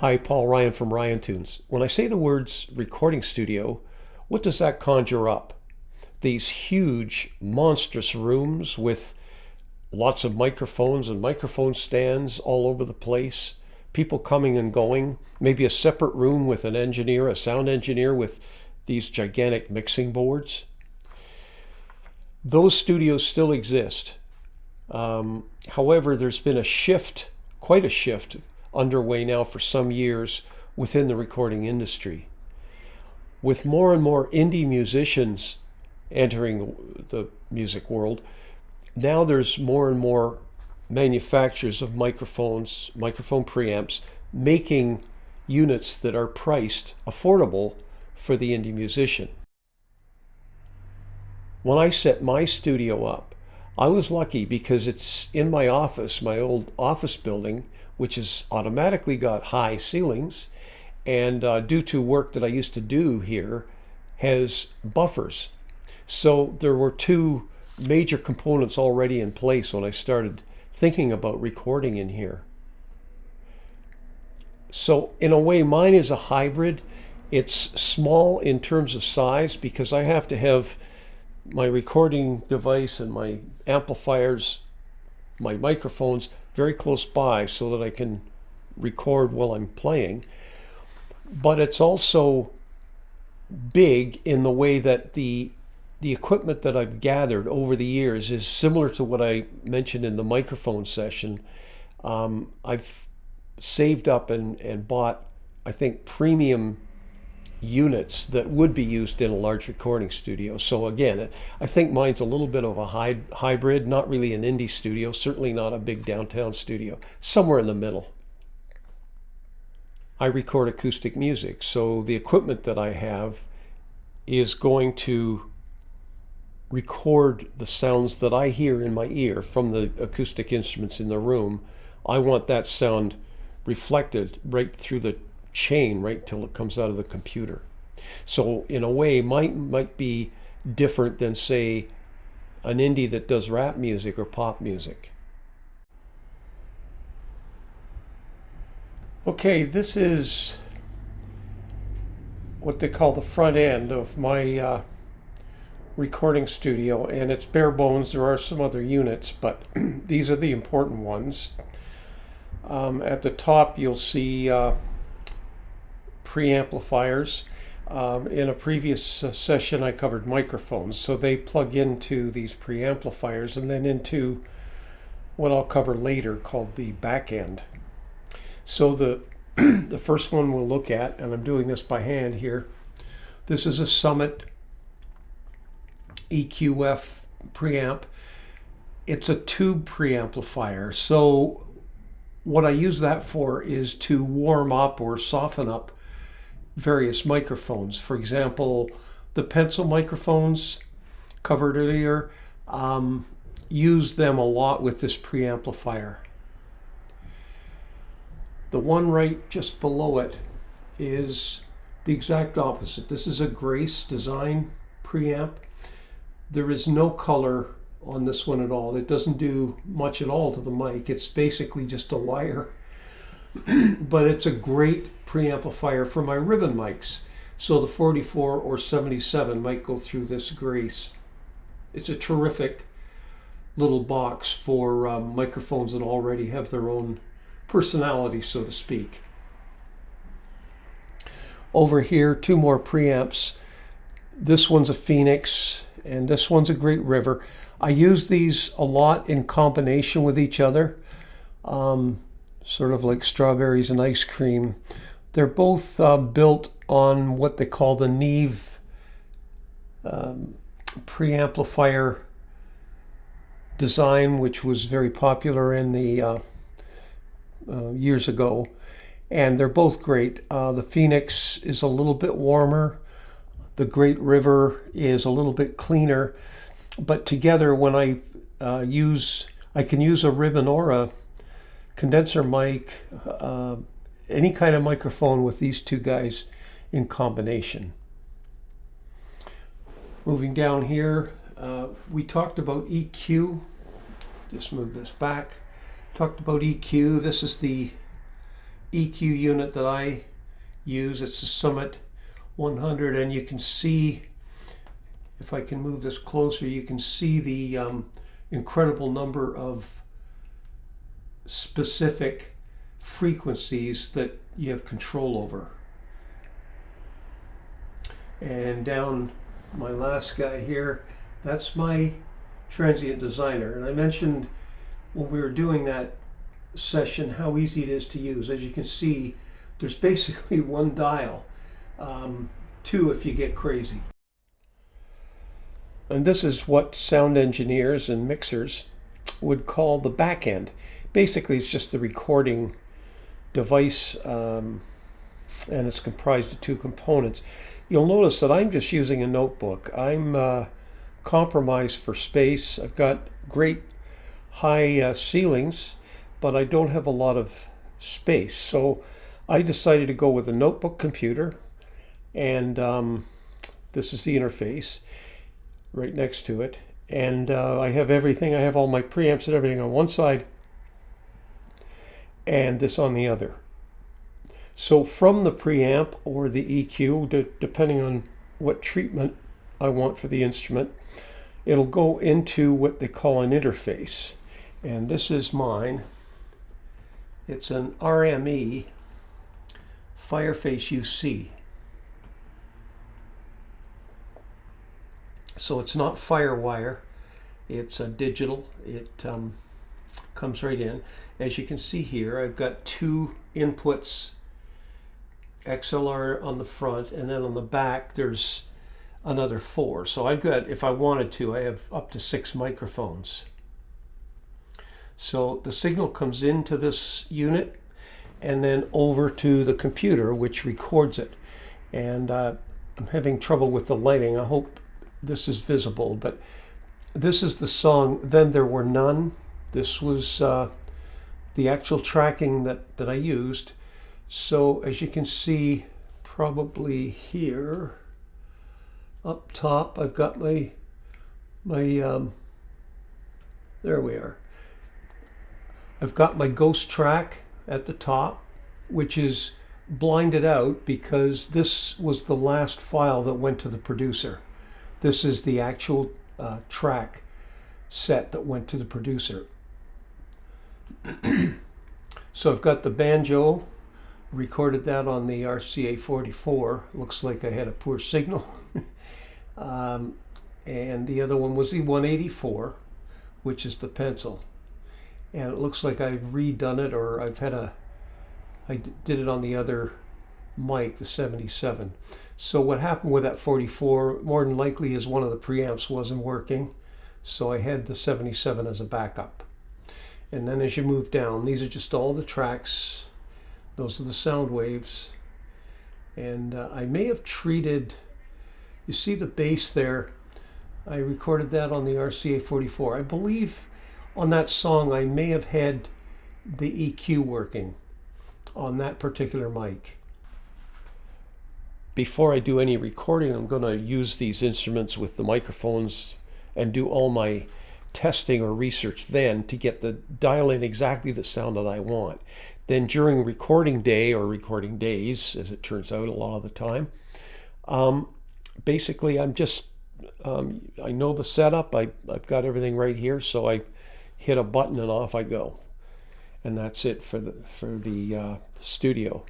Hi, Paul Ryan from Ryan Tunes. When I say the words recording studio, what does that conjure up? These huge, monstrous rooms with lots of microphones and microphone stands all over the place, people coming and going, maybe a separate room with an engineer, a sound engineer with these gigantic mixing boards. Those studios still exist. However, there's been a shift, quite a shift, underway now for some years within the recording industry. With more and more indie musicians entering the music world, now there's more and more manufacturers of microphones, microphone preamps, making units that are priced affordable for the indie musician. When I set my studio up, I was lucky because it's in my office, my old office building, which has automatically got high ceilings, and due to work that I used to do here, has buffers. So there were two major components already in place when I started thinking about recording in here. So in a way, mine is a hybrid. It's small in terms of size because I have to have my recording device and my amplifiers, my microphones very close by so that I can record while I'm playing. But it's also big in the way that the equipment that I've gathered over the years is similar to what I mentioned in the microphone session. I've saved up and bought, I think, premium units that would be used in a large recording studio. So again, I think mine's a little bit of a hybrid, not really an indie studio, certainly not a big downtown studio, somewhere in the middle. I record acoustic music, so the equipment that I have is going to record the sounds that I hear in my ear from the acoustic instruments in the room. I want that sound reflected right through the chain right till it comes out of the computer. So in a way, might be different than, say, an indie that does rap music or pop music. Okay, this is what they call the front end of my recording studio, and it's bare bones. There are some other units, but these are the important ones. At the top, you'll see preamplifiers. In a previous session, I covered microphones, so they plug into these preamplifiers and then into what I'll cover later called the back end. So the first one we'll look at, and I'm doing this by hand here, this is a Summit EQF preamp. It's a tube preamplifier, so what I use that for is to warm up or soften up various microphones. For example, the pencil microphones covered earlier, use them a lot with this preamplifier. The one right just below it is the exact opposite. This is a Grace Design preamp. There is no color on this one at all. It doesn't do much at all to the mic. It's basically just a wire. But it's a great preamplifier for my ribbon mics. So the 44 or 77 might go through this Grace. It's a terrific little box for microphones that already have their own personality, so to speak. Over here, two more preamps. This one's a Phoenix, and this one's a Great River. I use these a lot in combination with each other, sort of like strawberries and ice cream. They're both built on what they call the Neve preamplifier design, which was very popular in the years ago, and they're both great. The Phoenix is a little bit warmer. The Great River is a little bit cleaner, but together when I can use a ribbon or a condenser mic, any kind of microphone with these two guys in combination. Moving down here, we talked about EQ. Just move this back. Talked about EQ. This is the EQ unit that I use. It's the Summit 100, and you can see, if I can move this closer, you can see the incredible number of specific frequencies that you have control over. And down my last guy here, that's my Transient Designer. And I mentioned when we were doing that session how easy it is to use. As you can see, there's basically one dial, two if you get crazy. And this is what sound engineers and mixers would call the back end. Basically, it's just the recording device, and it's comprised of two components. You'll notice that I'm just using a notebook. I'm compromised for space. I've got great high ceilings, but I don't have a lot of space. So I decided to go with a notebook computer, and this is the interface right next to it. And I have everything. I have all my preamps and everything on one side, and this on the other. So from the preamp or the EQ, depending on what treatment I want for the instrument, it'll go into what they call an interface. And this is mine. It's an RME Fireface UC. So it's not Firewire, it's a digital. It comes right in. As you can see here, I've got two inputs, XLR on the front, and then on the back there's another four. So I've got, if I wanted to, I have up to 6 microphones. So the signal comes into this unit and then over to the computer, which records it. And I'm having trouble with the lighting. I hope this is visible, but this is the song Then There Were None. This was the actual tracking that I used. So as you can see, probably here up top, I've got my there we are. I've got my ghost track at the top, which is blinded out because this was the last file that went to the producer. This is the actual track set that went to the producer. So I've got the banjo, recorded that on the RCA 44. Looks like I had a poor signal. And the other one was the 184, which is the pencil. And it looks like I've redone it, or I did it on the other mic, the 77. So what happened with that 44, more than likely, is one of the preamps wasn't working. So I had the 77 as a backup. And then as you move down, these are just all the tracks. Those are the sound waves. And I may have treated, you see the bass there, I recorded that on the RCA 44. I believe on that song I may have had the EQ working on that particular mic. Before I do any recording, I'm going to use these instruments with the microphones and do all my testing or research then to get the dial in exactly the sound that I want. Then during recording day or recording days, as it turns out a lot of the time, basically I'm just I know the setup. I've got everything right here, so I hit a button and off I go, and that's it for the studio.